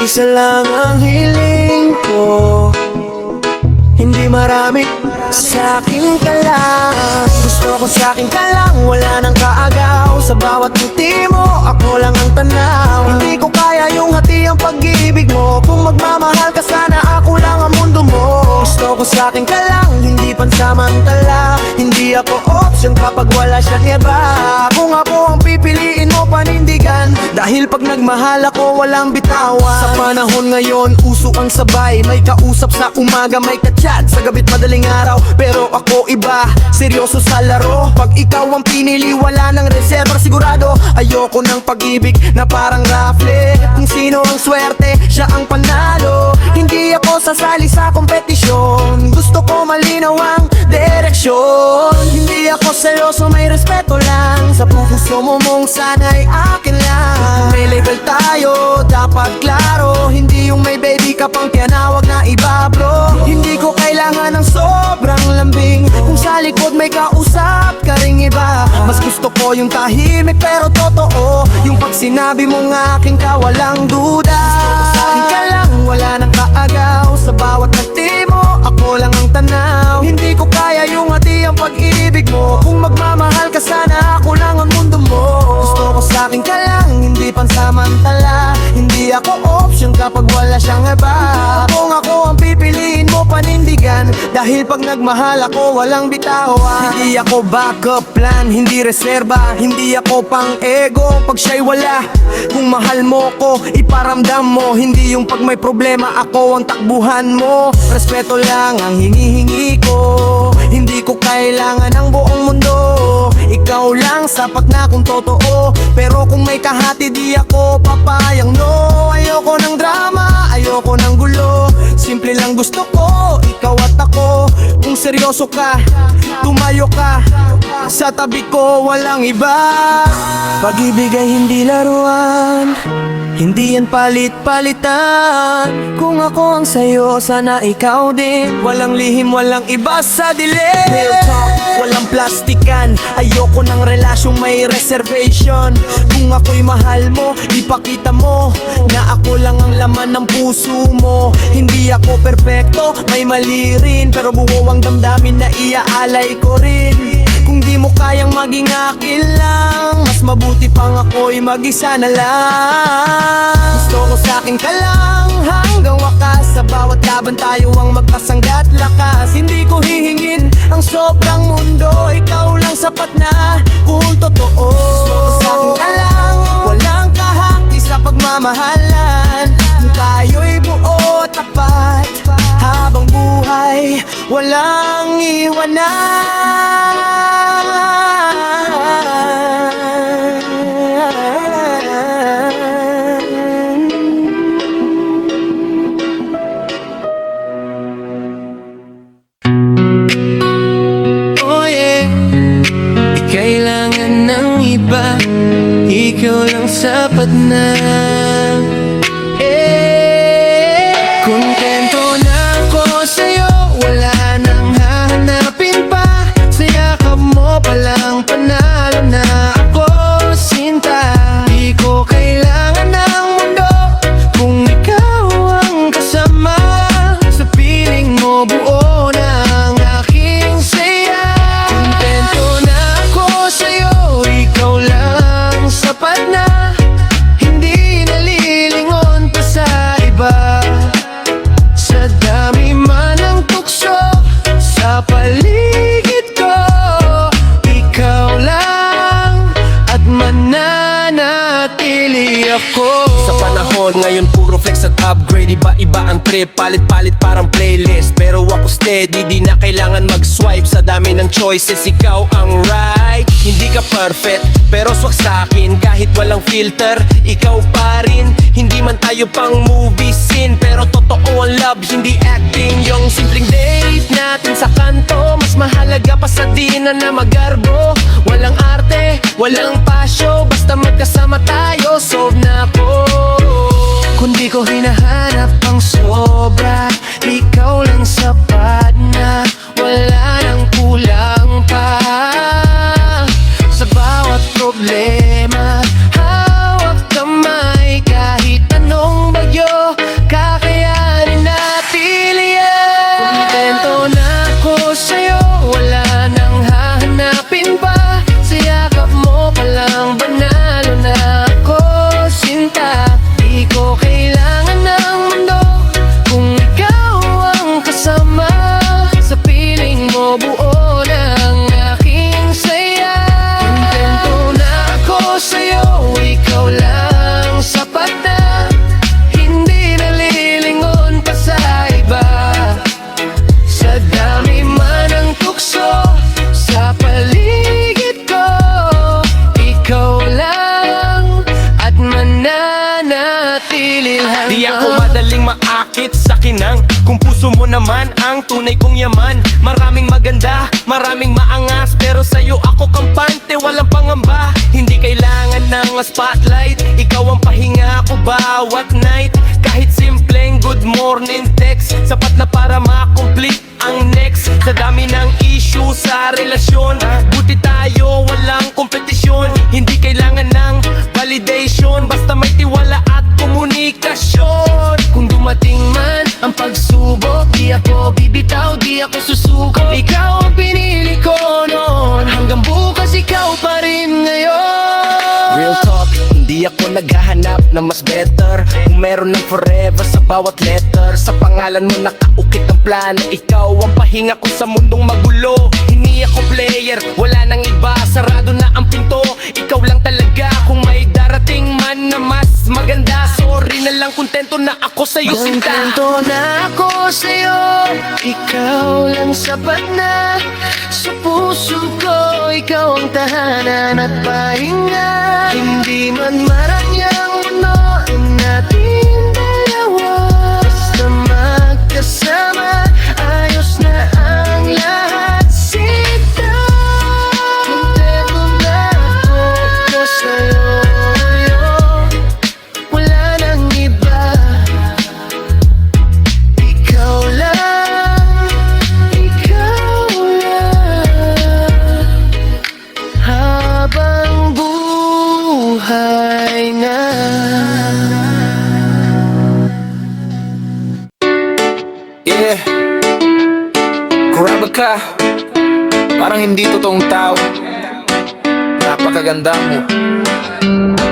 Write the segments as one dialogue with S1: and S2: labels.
S1: Isa lang ang hiling ko, hindi marami, sa'kin ka lang. Gusto ko sa'kin ka lang, wala nang kaagaw. Sa bawat ngiti mo, ako lang ang tanaw. Hindi ko kaya yung hati ang pag-ibig mo. Kung magmamahal ka sana, ako lang ang mundo mo. Gusto ko sa'kin ka lang, hindi pansamantala. Hindi ako option kapag wala siyang iba. Kung ako ang pipiliin mo, panindigan. Dahil pag nagmahal ako, walang bitawan. Sa panahon ngayon, uso ang sabay. May kausap sa umaga, may ka-chat sa gabi't madaling araw. Pero ako iba, seryoso sa laro. Pag ikaw ang pinili, wala nang reserva. Sigurado, ayoko ng pag-ibig na parang rafle. Kung sino ang swerte, siya ang panalo. Hindi ako sasali sa kompetisyon. Gusto ko malinaw ang direksyon. Hindi ako seryoso, may respeto lang. Sa puso mo mong sana'y akin lang. May label tayo, dapat klaro. Hindi yung may baby ka pang tinawag na iba bro. Hindi ko kailangan ng sobrang lambing. Kung sa likod may kausap ka ring iba. Mas gusto ko yung tahimik pero totoo. Yung pag sinabi mong aking ka walang duda. Sa'kin ka lang, wala nang kaagaw. Sa bawat ngiti mo, ako lang ang tanaw. Hindi ko kaya yung hati ang pag-ibig mo. Kung magmamahal ka sana, ako lang ang mundo mo. Gusto ko sa'kin ka lang, hindi pansamantala. Hindi ako option kapag wala siyang iba. Kung ako ang pipiliin mo, panindigan. Dahil pag nagmahal ako, walang bitawan. Hindi ako backup plan, hindi reserba. Hindi ako pang ego pag siya'y wala. Kung mahal mo ko, iparamdam mo. Hindi yung pag may problema, ako ang takbuhan mo. Respeto lang ang hinihingi ko. Hindi ko kailangan ng buong mundo. Ikaw lang sapat na kung totoo. Pero kung may kahati, di ako papayang no. Ayoko ng drama, ayoko ng gulo. Simple lang gusto ko, ikaw at ako. Kung seryoso ka, tumayo ka. Sa tabi ko walang iba. Pag-ibig ay hindi laruan, hindi yan palit-palitan. Kung ako ang sayo, sana ikaw din. Walang lihim, walang iba sa dilim. Real talk, walang plastikan. Ayoko ng relasyong may reservation. Kung ako'y mahal mo, ipakita mo na ako lang ang laman ng puso mo. Hindi ako perpekto, may mali rin. Pero buo ang damdamin na iaalay ko rin. Kung di mo kayang maging akin lang, mas mabuti pang ako'y mag-isa na lang. Gusto ko sa'kin ka lang hanggang wakas. Sa bawat laban tayo ang magkasanggat lakas. Hindi ko hihingin ang sobrang mundo. Ikaw lang sapat na kung totoo. Gusto ko sa'kin ka lang, walang kahati sa pagmamahalan. Kung tayo'y buo tapat, habang buhay walang iwanan. Oh yeah, di kailangan ng iba. Ikaw lang sapat na. Kontento na ako sa'yo, wala nang hahanapin pa. Sa yakap mo palang panalo na ako, sinta. Di ko kailangan ng mundo kung ikaw ang kasama. Sa piling mo buo na ang aking saya. Kontento na ako sa'yo, ikaw lang sapat na. Hindi nalilingon pa sa iba. Sa dami man ng tukso sa paligid ko, ikaw lang at mananatili ako.
S2: Sa panahon ngayon puro flex at upgrade. Iba-iba ang trip, palit-palit parang playlist. Pero ako steady, di na kailangan mag-swipe. Sa dami ng choices, ikaw ang right. Hindi ka perfect, pero swak sa'kin. Kahit walang filter, ikaw pa rin. Hindi man tayo pang movie scene, pero totoo ang love, hindi acting. Yung simpleng date natin sa kanto, mas mahalaga pa sa dinan na magarbo. Walang arte, walang pasyo, basta magkasama tayo, solve na ako. Kung di ko hinahanap ang sobra, ikaw lang sapat na. Wala nang kulang pa. Sa bawat problema, hawak kamay kahit anong bagyo. Puso mo naman ang tunay kong yaman. Maraming maganda, maraming maangas, pero sa'yo ako kampante, walang pangamba. Hindi kailangan ng spotlight, ikaw ang pahinga ko bawat night. Kahit simpleng good morning text, sapat na para makomplete ang next. Sa dami ng issue sa relasyon, buti tayo walang kompetisyon. Hindi kailangan ng validation, basta may tiwala at komunikasyon. Kung dumating man ang pagsubok, di ako bibitaw, di ako susuko. Ikaw ang pinili ko noon, hanggang bukas ikaw pa rin ngayon. Real talk, hindi ako naghahanap na mas better. Kung meron ng forever sa bawat letter, sa pangalan mo nakaukit ang plano. Ikaw ang pahinga ko sa mundong magulo. Hindi ako player, wala nang iba, sarado na ang pinto. Ikaw lang talaga, kung may darating man na mas maganda. Sorry na lang, kontento na ako sa'yo, sinta.
S1: Kontento na ako sa'yo, ikaw lang sapat na. Sa puso ko, ikaw ang tahanan at pahinga. Hindi man maranyang mundo ang nating dalawa, basta magkasama, ayos na ang lahat, sita. Kontento na ako sa'yo, wala nang iba. Ikaw lang, habang buhay na.
S3: Yeah, grabe ka, parang hindi totoong tao. Napakaganda mo.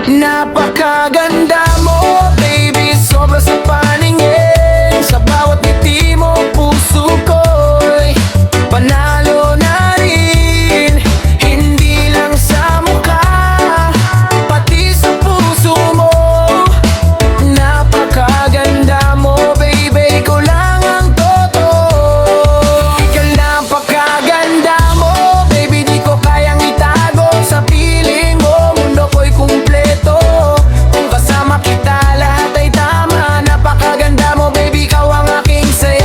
S1: Napakaganda mo, baby, sobra sa paningin. Sa bawat ngiti mo, puso ko'y panalo na rin. Hindi lang sa mukha, pati sa puso mo. Napakaganda mo, baby, ikaw lang ang totoo. Ikaw napakaganda mo, baby, di ko kayang itago. Sa piling mo, mundo ko'y kumpleto. Kung kasama kita, lahat ay tama. Napakaganda mo, baby, ikaw ang aking saya.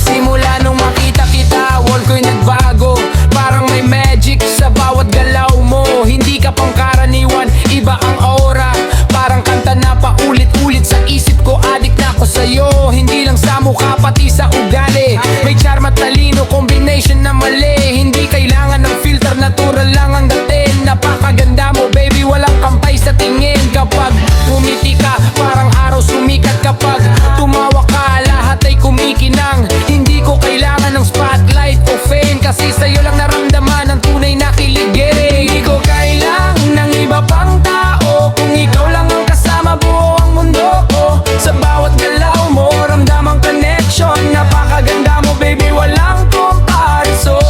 S1: Simula nung makita kita, world ko'y nagbago. Parang may magic sa bawat galaw mo. Hindi ka pangkaraniwan, iba ang aura. Parang kanta na paulit-ulit sa isip ko. Addict na ako sa'yo, hindi lang sa mukha, pati sa ugali. May charm at talino, combination na mali. Hindi kailangan ng filter, natural lang ang dating. Napakaganda mo, baby, walang kampay sa tingin. Kapag umiti ka, parang araw sumikat. Kapag tumawa ka, lahat ay kumikinang. Hindi ko kailangan ng spotlight o fame, kasi sa'yo lang naramdaman ang tunay na kiligin. Hindi ko kailangan ng iba pang tao, kung ikaw lang ang kasama, buo ang mundo ko. Sa bawat galaw mo, ramdam ang connection. Napakaganda mo, baby, walang comparison.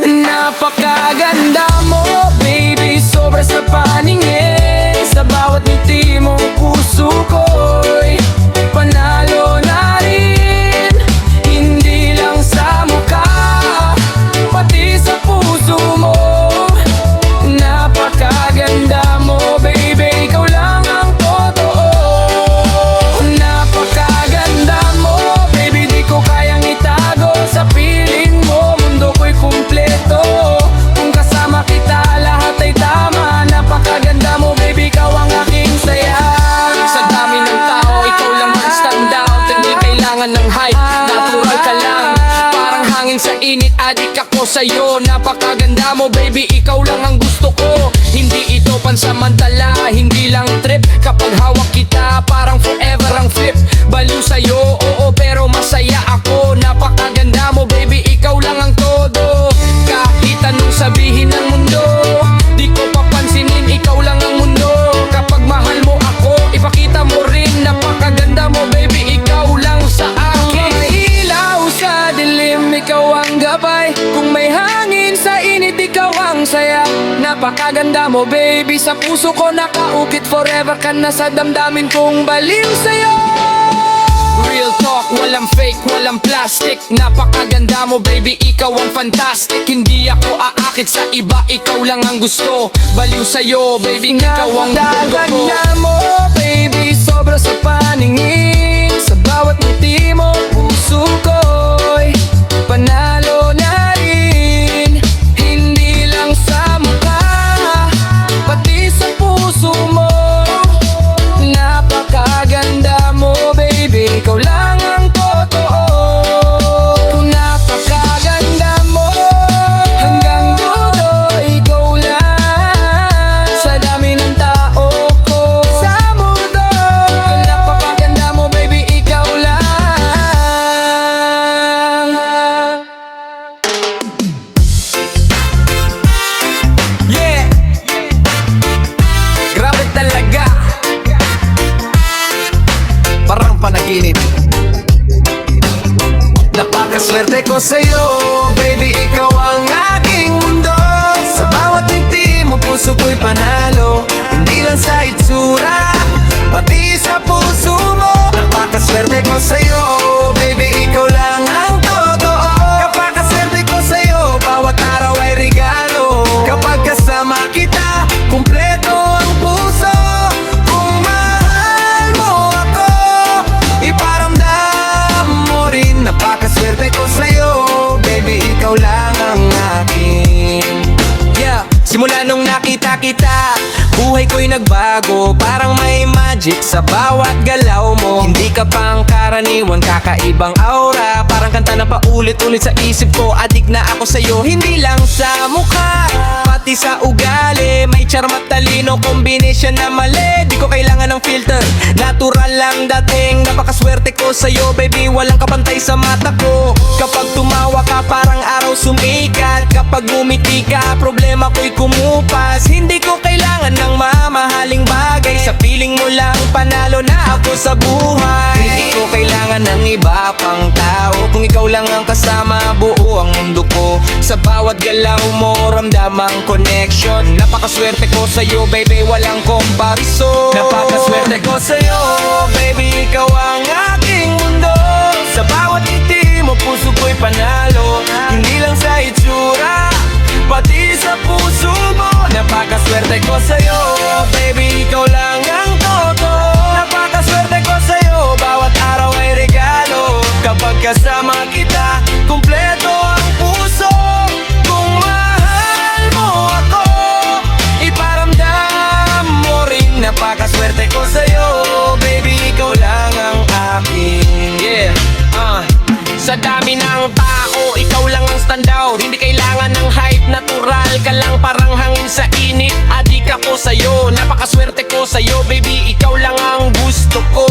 S1: Napakaganda mo, baby, sobra sa paningin. Sa bawat ngiti mo, puso ko'y panalo na rin. Hindi lang sa mukha, pati sa puso mo. Napakaganda mo, baby, ikaw lang ang totoo. Napakaganda mo, baby, di ko kayang itago. Sa piling mo, mundo ko'y kumpleto. Kung kasama kita, lahat ay tama. Napakaganda mo, baby, ikaw ang aking saya. Sa dami ng tao, ikaw lang ang stand out. Hindi kailangan ng hype, natural ka lang. Parang hangin sa init, adik ako sa'yo. Napakaganda mo, baby, ikaw lang ang gusto ko. Hindi ito pansamantala, hindi lang trip. Kapag hawak kita, parang forever ang flip. Baliw sa'yo, oo, pero masaya ako. Napakaganda mo, baby, ikaw lang ang todo. Kahit anong sabihin ng mundo, di ko papansinin, ikaw lang ang mundo. Kapag mahal mo ako, ipakita mo rin. Napakaganda mo, baby, ikaw lang sa akin. May ilaw sa dilim, ikaw ang gabay. Kung may hangin sa init, ikaw ang saya. Napakaganda mo, baby, sa puso ko nakaukit. Forever ka na sa damdamin kong baliw sa'yo. Real talk, walang fake, walang
S4: walang plastic. Napakaganda mo baby, ikaw ang fantastic. Hindi ako aakit sa iba, ikaw lang ang gusto. Baliw sa'yo baby, ikaw ang mundo ko.
S1: Napakaganda mo baby, sobra sa paningin. Sa bawat ngiti mo, puso ko'y panalo na rin. Hindi lang sa mukha, pati sa puso mo. Napakaganda mo baby, ikaw lang ang totoo. Napakaganda mo, hanggang dulo ikaw lang. Sa dami ng tao ko sa mundo, napakaganda mo baby, ikaw lang. Yeah, grabe talaga,
S3: Parang panaginip.
S1: napakaswerte ko sa'yo baby, ikaw ang aking mundo. Sa bawat ngiti mo, puso ko'y panalo. Hindi lang sa itsura, pati sa puso mo. Napakaswerte ko sa'yo baby, ikaw lang ang totoo. Napakaswerte ko sa'yo, bawat araw ay regalo. Kapag kasama kita, kumpleto ang puso. Kung mahal mo ako, iparamdam mo rin. Napakaswerte ko sa'yo baby, ikaw lang ang akin. Yeah, simula nung nakita kita, buhay ko'y nagbago. Parang may magic sa bawat galaw mo. Hindi ka pang karaniwan, kakaibang aura. Parang kanta na paulit-ulit sa isip ko. Adik na ako sa'yo, hindi lang sa mukha, pati sa ugali. May charm at talino, combination na mali. Di ko kailangan ng filter, natural lang dating. Napakaswerte ko sa'yo baby, walang kapantay sa mata ko. Kapag tumawa ka, parang araw sumikat. Kapag ngumiti ka, problema ko'y kumupas. Hindi ko kailangan ng mamahaling bagay. Sa piling mo lang, panalo na ako sa buhay. Hindi ko kailangan ng iba pang tao. Kung ikaw lang ang kasama, buo ang mundo ko. Sa bawat galaw mo, ramdam ang connection. Napakaswerte ko sa'yo baby, walang comparison. Napakaswerte ko sa'yo baby, ikaw ang aking mundo. Sa bawat ngiti mo, puso ko'y panalo. Hindi lang sa itsura, pati sa puso mo. Napakaswerte ko sa'yo baby, ikaw lang ang totoo. Napakaswerte ko sa'yo, bawat araw ay regalo. Kapag kasama kita, kumpleto ang puso. Kung mahal mo ako, iparamdam mo rin. Napakaswerte ko sa'yo baby, ikaw lang ang akin. Yeah, sa dami ng tao, ikaw lang ang standout. Hindi kailangan ng hype, natural ka lang, parang hangin sa init. Adik ako sa'yo, napakaswerte ko sa'yo baby, ikaw lang ang gusto ko.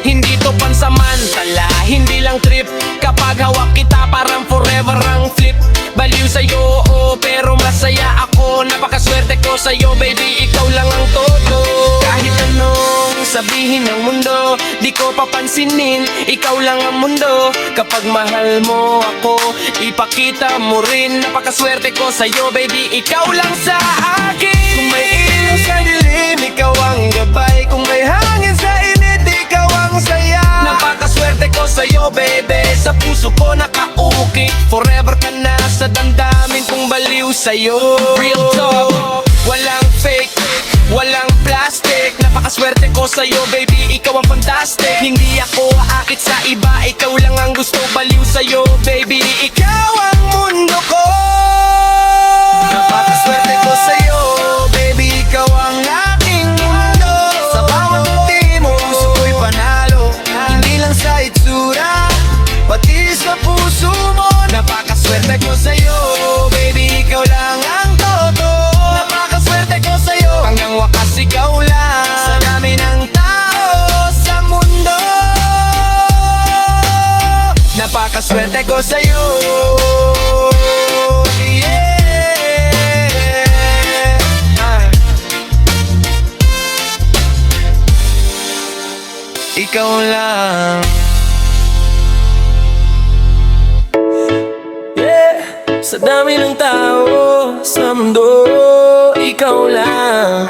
S1: Hindi to pansamantala, hindi lang trip. Kapag hawak kita, parang forever ang flip. Baliw sa'yo, oo, pero masaya ako. Napakaswerte ko sa'yo baby, ikaw lang ang todo. Kahit anong sabihin ng mundo, di ko papansinin, ikaw lang ang mundo. Kapag mahal mo ako, ipakita mo rin. Napakaswerte ko sa'yo baby, ikaw lang sa akin. Kung may ilaw sa dilim, ikaw ang gabay. Kung may hangin sa init, ikaw ang saya. Napakaswerte ko sa'yo baby, sa puso ko nakaukit. Forever ka na sa damdamin kong baliw sa'yo. Real talk, walang fake, walang plastic. Napakaswerte ko sa'yo baby, ikaw ang fantastic. Hindi ako aakit sa iba, ikaw lang ang gusto. Baliw sa'yo baby, ikaw ang mundo ko. Napakaswerte ko sa'yo baby, ikaw ang aking mundo. Sa bawat ngiti mo, puso ko'y panalo. Hindi lang sa itsura, pati sa puso mo. Napakaswerte ko sa'yo baby, ikaw lang ang totoo. Napakaswerte ko sa'yo, hanggang wakas ikaw lang. Sa dami ng tao sa mundo, napakaswerte ko sa'yo. Yeah, ikaw lang. Yeah, sa dami ng tao sa mundo, ikaw lang.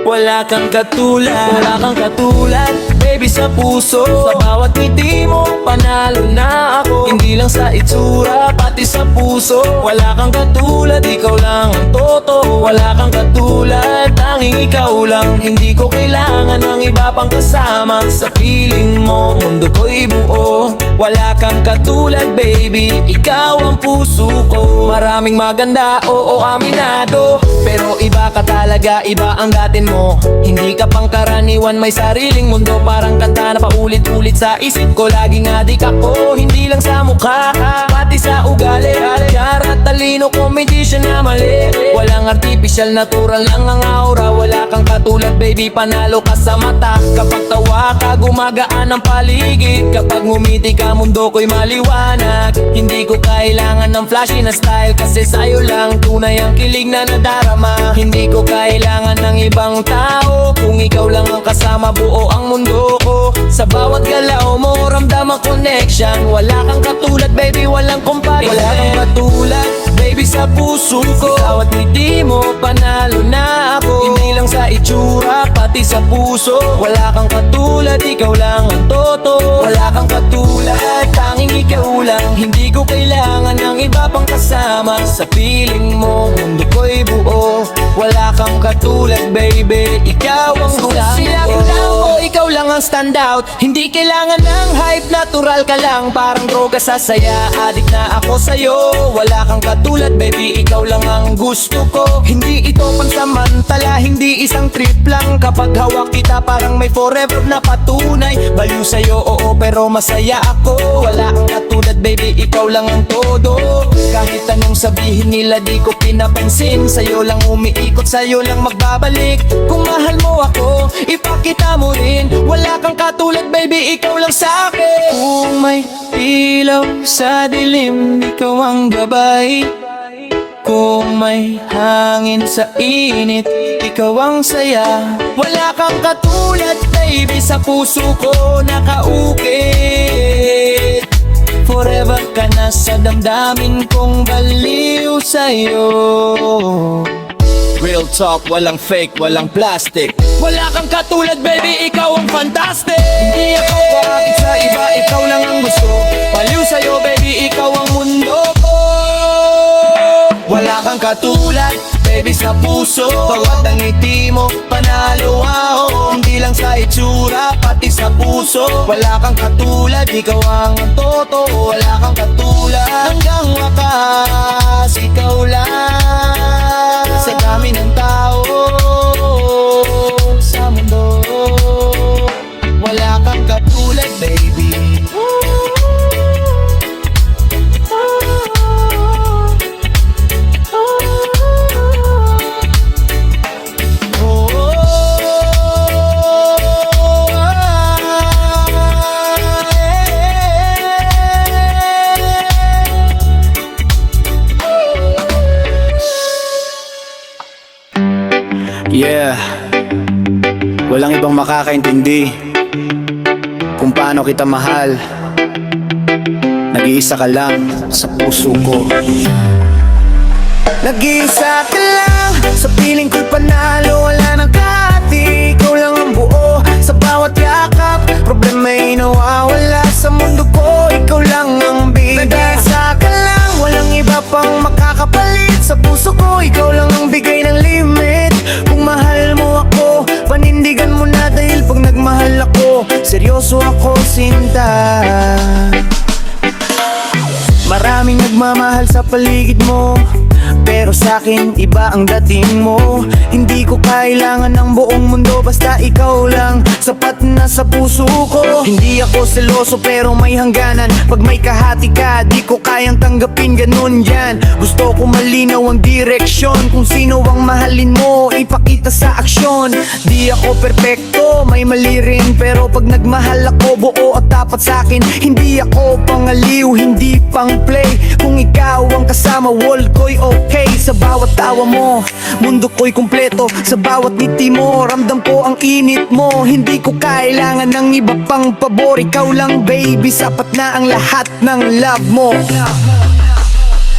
S1: Wala kang katulad, wala kang katulad. Baby, baby sa puso. Sa bawat ngiti mo, panalo na ako. Hindi lang sa itsura, pati sa puso. Wala kang katulad, ikaw lang ang totoo. Wala kang katulad, tanging ikaw lang. Hindi ko kailangan ng iba pang kasama. Sa piling mo, mundo ko'y buo. Wala kang katulad baby, ikaw ang puso ko. Maraming maganda, oo aminado, pero iba ka talaga, iba ang datin mo. Hindi ka pang karaniwan, may sariling mundo. Parang kanta na paulit-ulit sa isip ko. Laging adik ako, hindi lang sa mukha, pati sa ugali. Kara talino, competition na mali. Walang artificial, natural lang ang aura. Wala kang katulad baby, panalo ka sa mata. Kapag tawa ka, gumagaan ang paligid. Kapag ngumiti ka, mundo ko'y maliwanag. Hindi ko kailangan ng flashy na style, kasi sa'yo lang tunay ang kilig na nadarama. Hindi ko kailangan ng ibang tao, kung ikaw lang ang kasama, buo ang mundo ko. Sa bawat galaw mo, ramdam ang connection. Wala kang katulad baby, walang comparison. Wala kang katulad baby sa puso ko. Sa bawat ngiti mo, panalo na ako. Hindi lang sa itsura, pati sa puso. Wala kang katulad, ikaw lang ang totoo. Wala kang katulad, tanging ikaw lang. Hindi ko kailangan ng iba pang kasama. Sa piling mo, mundo ko'y buo. Wala kang katulad baby, ikaw ang gusto. Ikaw lang ang standout. Hindi kailangan ng hype, natural ka lang. Parang droga sa saya, adik na ako sa'yo. Wala kang katulad baby, ikaw lang ang gusto ko. Hindi ito pansamantala, hindi isang trip lang. Kapag hawak kita parang may forever na patunay. Baliw sa'yo, oo, pero masaya ako. Wala kang katulad baby, ikaw lang ang todo. Kahit anong sabihin nila di ko pinapansin. Sa'yo lang umiikot, sa'yo lang magbabalik. Kung mahal mo ako, ipakita mo rin. Wala kang katulad baby, ikaw lang sa'kin. Kung may ilaw sa dilim, ikaw ang gabay. Kung may hangin sa init, ikaw ang saya. Wala kang katulad baby, sa puso ko nakaukit. Forever ka na sa damdamin kong baliw sa'yo.
S2: Real talk, walang fake, walang plastic.
S1: Wala kang katulad baby, ikaw ang fantastic. Hindi ako paakit sa iba, ikaw lang ang gusto. Baliw sa'yo baby, ikaw ang mundo ko. Wala kang katulad baby sa puso. Bawat ang ngiti mo, panalo ako. Hindi lang sa itsura, pati sa puso. Wala kang katulad, ikaw ang totoo. Wala kang katulad, hanggang wakas ikaw lang. Sa dami ng tao sa mundo, wala kang katulad baby.
S5: Yeah, walang ibang makakaintindi kung paano kita mahal. Nag-iisa ka lang sa puso ko.
S1: Nag-iisa ka lang sa piling ko'y panalo. Wala nang kahati, ikaw lang ang buo. Sa bawat yakap, problema'y nawawala. Sa mundo ko, ikaw lang ang bigay. Nag-iisa ka lang, walang iba pang makakapalit. Sa puso ko, ikaw lang ang bigay ng limit. Kung mahal mo ako, panindigan mo na. Dahil pag nagmahal ako, seryoso ako sinta. Maraming nagmamahal sa paligid mo, pero sa'kin iba ang dating mo. Hindi ko kailangan ng buong mundo, basta ikaw lang sapat na sa puso ko. Hindi ako seloso pero may hangganan. Pag may kahati ka, di ko kayang tanggapin, ganun yan. Gusto ko malinaw ang direksyon. Kung sino ang mahalin mo, ipakita sa aksyon. Di ako perpekto, may mali rin, pero pag nagmahal ako, buo at tapat sa'kin. Hindi ako pangaliw, hindi pang play. Kung ikaw ang kasama, world ko'y okay. Sa bawat tawa mo, mundo ko'y kumpleto. Sa bawat ngiti mo, ramdam ko ang init mo. Hindi ko kailangan ng iba pang pabor. Ikaw lang baby, sapat na ang lahat ng love mo.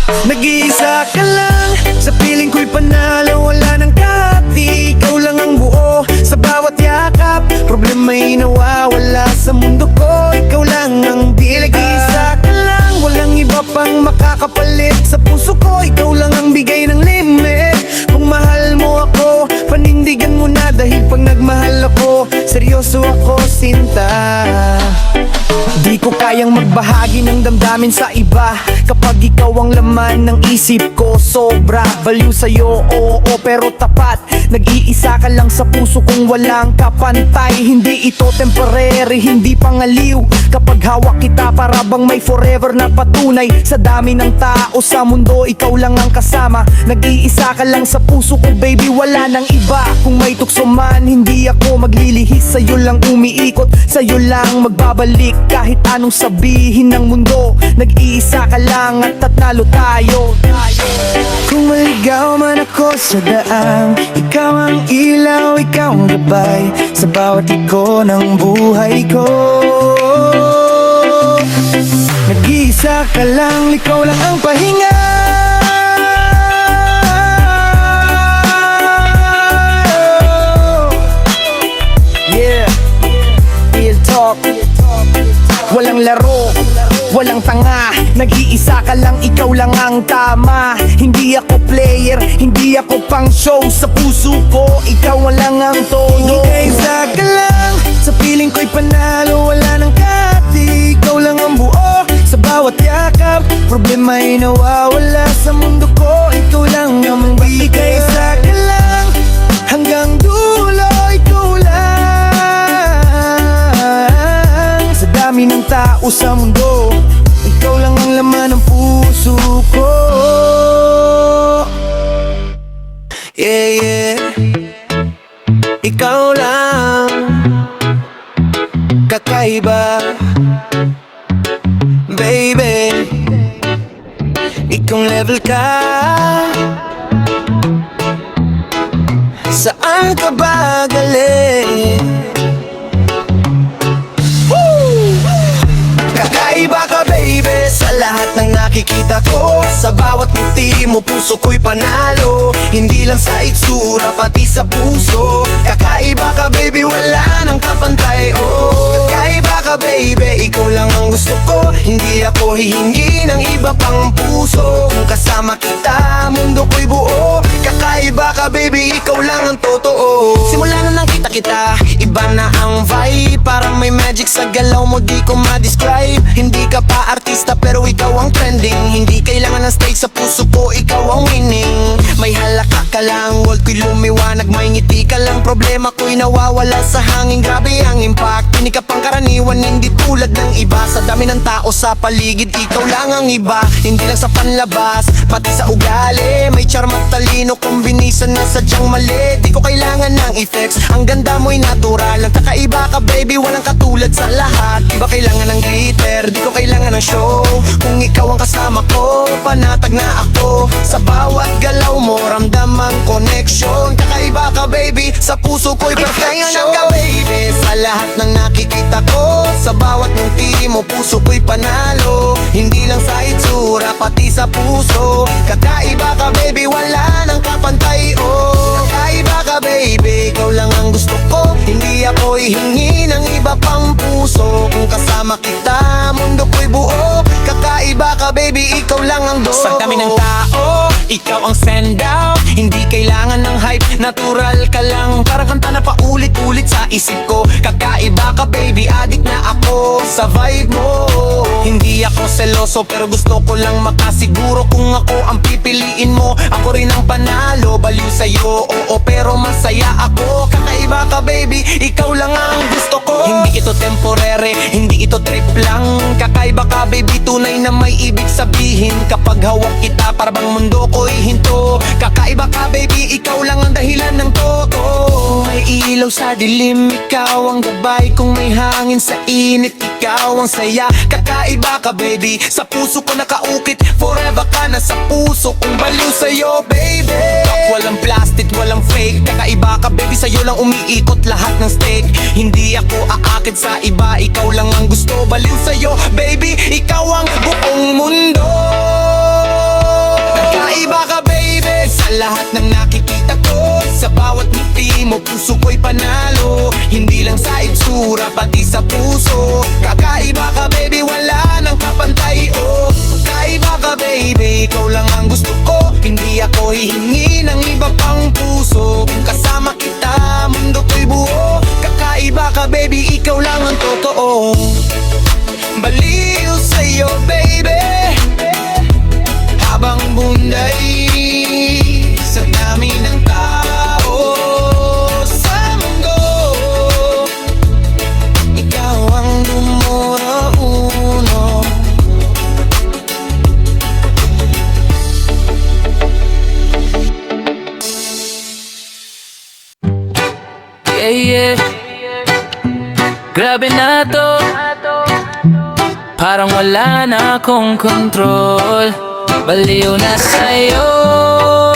S1: Nag-iisa ka lang sa piling ko'y panalo. Wala nang kahati, ikaw lang ang buo. Sa bawat yakap, problema'y nawawala. Sa mundo ko, ikaw lang ang bilag-isa ka lang, walang iba pang makakapalit. Sa puso ko, ikaw lang ang bigay ng limit. Kung mahal mo ako, panindigan mo na. Dahil pag nagmahal ako, seryoso ako, sinta. Di ko kayang magbahagi ng damdamin sa iba kapag ikaw ang laman ng isip ko. Sobra baliw sa'yo, oo, pero tapat. Nag-iisa ka lang sa puso kong walang kapantay. Hindi ito temporary, hindi pangaliw. Kapag hawak kita para bang may forever na patunay. Sa dami ng tao sa mundo, ikaw lang ang kasama. Nag-iisa ka lang sa puso ko, baby, wala nang iba. Kung may tukso man, hindi ako maglilihis. Sa'yo lang umiikot, sa'yo lang magbabalik. Kahit anong sabihin ng mundo, nag-iisa ka lang at tatalo tayo. Kung maligaw man ako sa daan, ikaw ang ilaw, ikaw ang gabay sa bawat liko ng buhay ko. Nag-iisa ka lang, ikaw lang ang pahinga. Yeah, real talk. Walang laro, walang tanga. Nag-iisa ka lang, ikaw lang ang tama. Hindi ako player, hindi ako pang show. Sa puso ko, ikaw lang ang todo. Nag-iisa ka lang, sa piling ko'y panalo. Wala nang kati, ikaw lang ang buo. Sa bawat yakap, problema'y nawawala. Sa mundo ko, ikaw lang ang magbibigay. Nag-iisa ka lang, hanggang dulo, ikaw lang. Sa dami ng tao sa mundo, ikaw lang ang laman ng puso ko. Yeah, yeah. Ikaw lang, kakaiba, baby. Ikaw level ka. Saan ka ba galing? Kakaiba ka, baby, sa lahat ng nakikita ko. Sa bawat ngiti mo, puso ko'y panalo. Hindi lang sa itsura, pati sa puso. Kakaiba ka, baby, wala nang kapantay, oh. Kakaiba ka, baby, ikaw lang ang gusto ko. Hindi ako hihingi ng iba pang puso. Kung kasama kita, mundo ko'y buo. Kakaiba ka, baby, ikaw lang ang totoo. Simula na nakita kita, iba na ang vibe. Parang may magic sa galaw mo, di ko ma-describe. Hindi ka pa artista pero ikaw ang trending. Hindi kailangan ng stage, sa puso ko ikaw ang winning. May halaka ka lang, world ko'y lumiwanag. May ngiti ka lang, problema ko'y nawawala sa hangin. Grabe ang impact, hindi ka pang karaniwan. Hindi tulad ng iba, sa dami ng tao sa paligid, ikaw lang ang iba. Hindi lang sa panlabas, pati sa ugali. May charm at talino, kombinisa na sadyang mali. Di ko kailangan ng effects, ang ganda mo'y natural. Ang kakaiba ka, baby, walang katulad sa lahat. Di ba kailangan ng glitter, di ko kailangan ng show. Kung ikaw ang kasama ko, panatag na ako. Sa bawat galaw mo, ramdam ang connection. Kakaiba ka, baby, sa puso ko'y perfection ka, baby. Sa lahat ng nakikita ko, sa bawat ngiti mo, puso ko'y panalo. Hindi lang sa itsura, pati sa puso. Kakaiba ka, baby, wala nang kapantay, oh. Kakaiba ka, baby, ikaw lang ang gusto ko. Hindi ako hihingi ng iba pang puso. Kung kasama kita, mundo ko'y buo. Kakaiba ka, baby, ikaw lang ang do.
S4: Sa dami ng tao, ikaw ang send out. Hindi kailangan ng hype, natural ka lang. Parang kanta na paulit-ulit sa isip ko. Kakaiba ka, baby, addict na ako sa vibe mo. Hindi ako seloso pero gusto ko lang makasiguro. Kung ako ang pipiliin mo, ako rin ang panalo. Baliw sa'yo, oo, pero masaya ako. Kakaiba ka, baby, ikaw lang ang gusto ko. Hindi ito temporary, hindi ito trip lang. Kakaiba ka, baby, tunay na may ibig sabihin. Kapag hawak kita, para bang mundo ko'y hinto. Kakaiba ka, baby, ikaw lang ang dahilan ng toto.
S1: Kung may ilaw sa dilim, ikaw ang gabay. Kung may hangin sa init, ikaw ang saya.
S4: Kakaiba ka, baby, sa puso ko nakaukit. Forever ka na sa puso kong baliw sa'yo, baby. Walang plastic, walang fake. Kakaiba ka, baby, sa'yo lang umiikot lahat ng stake. Hindi ako aakit sa iba, ikaw lang ang gusto. Baliw sa'yo, baby, ikaw ang buong mundo. Kakaiba ka, baby, sa lahat ng nakikita ko. Sa bawat ngiti mo, puso ko'y panalo. Hindi lang sa itsura, pati sa puso. Kakaiba ka baby, wala nang kapantay, oh. Kakaiba ka baby, ikaw lang ang gusto ko. Hindi ako hihingi ng iba pang puso. Kung kasama kita, mundo ko'y buo. Kakaiba ka baby, ikaw lang ang totoo. Baliw sa'yo baby, habang bunday sa dami ng tao sa mundo. Ikaw ang numero uno.
S6: Yeah, yeah. Grabe na to, parang wala na akong kontrol. Baliw na sa'yo,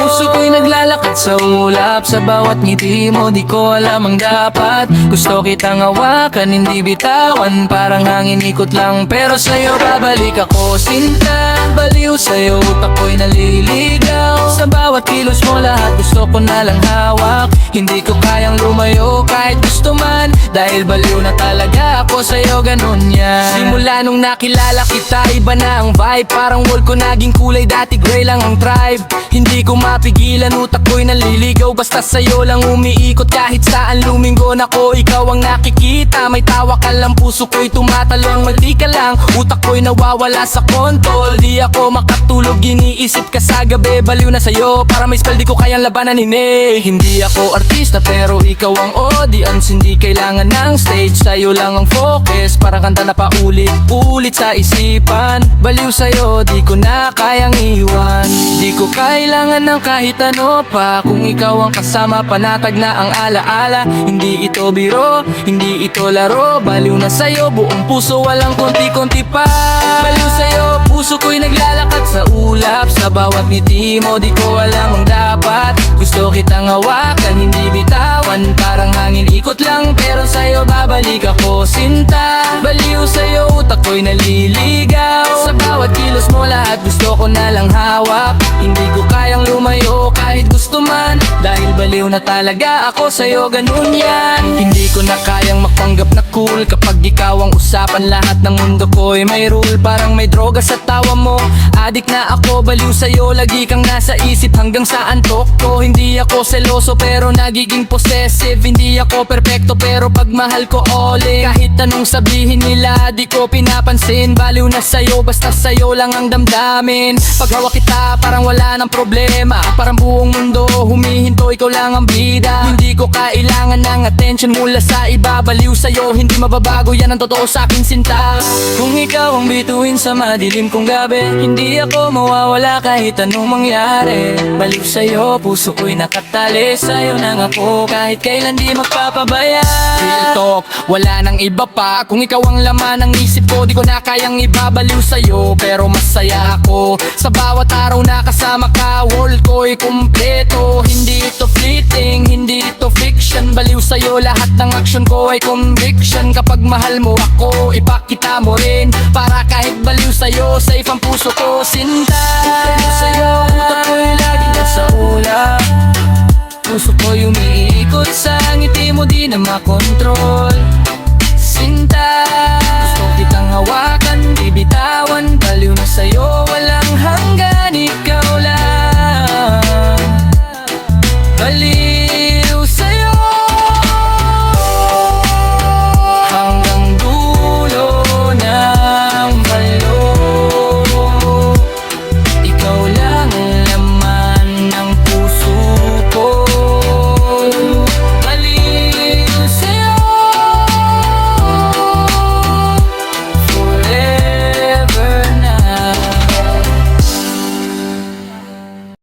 S6: puso ko'y naglalakad sa ulap. Sa bawat ngiti mo, di ko alam ang dapat. Gusto kitang hawakan, hindi bitawan. Parang hangin ikot lang, pero sa'yo babalik ako. Sinta, baliw sa'yo, utak ko'y naliligaw. Sa bawat kilos mo, lahat gusto ko na lang hawak. Hindi ko kayang lumayo kahit gusto man, dahil baliw na talaga ako sa'yo, ganun yan. Simula nung nakilala kita, iba na ang vibe. Parang wall ko naging kulay, dati gray lang ang tribe. Hindi ko mapigilan, utak ko'y naliligaw. Basta sa'yo lang umiikot, kahit saan lumingon ako. Ikaw ang nakikita, may tawa ka lang, puso ko'y tumatalong. Mali ka lang, utak ko'y nawawala sa kontrol. Di ako makatulog, iniisip ka sa gabi. Baliw na sa'yo, para may spell di ko kayang labanan, hindi ako artista pero ikaw ang audience. Hindi kailangan ng stage, sa'yo lang ang focus. Parang kanta na paulit-ulit sa isipan. Baliw sa'yo, di ko na kayang iwan. Di ko kailangan ng kahit ano pa. Kung ikaw ang kasama, panatag na ang alaala. Hindi ito biro, hindi ito laro. Baliw na sa'yo, buong puso, walang konti-konti pa. Baliw sa'yo, puso ko'y naglalakad sa ulap. Sa bawat ngiti mo, di ko alam ang dapat. Gusto kitang hawakan, hindi bitawan. Parang hangin ikot lang, pero sa'yo babalik ako. Sinta, baliw sa'yo, utak ko'y naliligaw. Sa bawat kilos mo, lahat gusto ko na lang hawak. Hindi ko kayang lumayo kahit gusto man, dahil baliw na talaga ako sa'yo, ganun yan. Hindi ko na kayang mapanggap na cool kapag ikaw ang usapan. Lahat ng mundo ko'y may rule, parang may droga sa tawa mo. Adik na ako, baliw sa'yo, lagi kang nasa isip hanggang sa antok ko. Hindi ako seloso pero nagiging possessive. Hindi ako perpekto pero pagmahal ko all in. Kahit anong sabihin nila, di ko pinapansin. Baliw na sa'yo, basta sa'yo lang ang damdamin. Pag hawak kita, parang wala ng problema. Parang buong mundo humihinto, ikaw lang ang bida. Hindi ko kailangan ng attention mula sa iba. Baliw sa'yo, hindi mababago, yan ang totoo sa aking sinta. Kung ikaw ang bituin sa madilim kong gabi, hindi ako mawawala kahit anong mangyari. Baliw sa'yo, puso ko'y nakatali. Sa'yo nang ako, kahit kailan di magpapabaya. Real talk, wala nang iba pa. Kung ikaw ang laman ng isip ko, di ko na kayang ibabaliw sa'yo. Pero masaya ako sa bawat araw na kasama ka. World ko'y kumpleto, hindi ito fleeting, hindi ito fiction. Baliw sa'yo, lahat ng action ko ay conviction. Kapag mahal mo ako, ipakita mo rin, para kahit baliw sa'yo, safe ang puso ko, sinta. Baliw sa'yo, utak ko'y lagi nasa ulap. Puso ko'y umiikot sa ngiti mo, di na makontrol.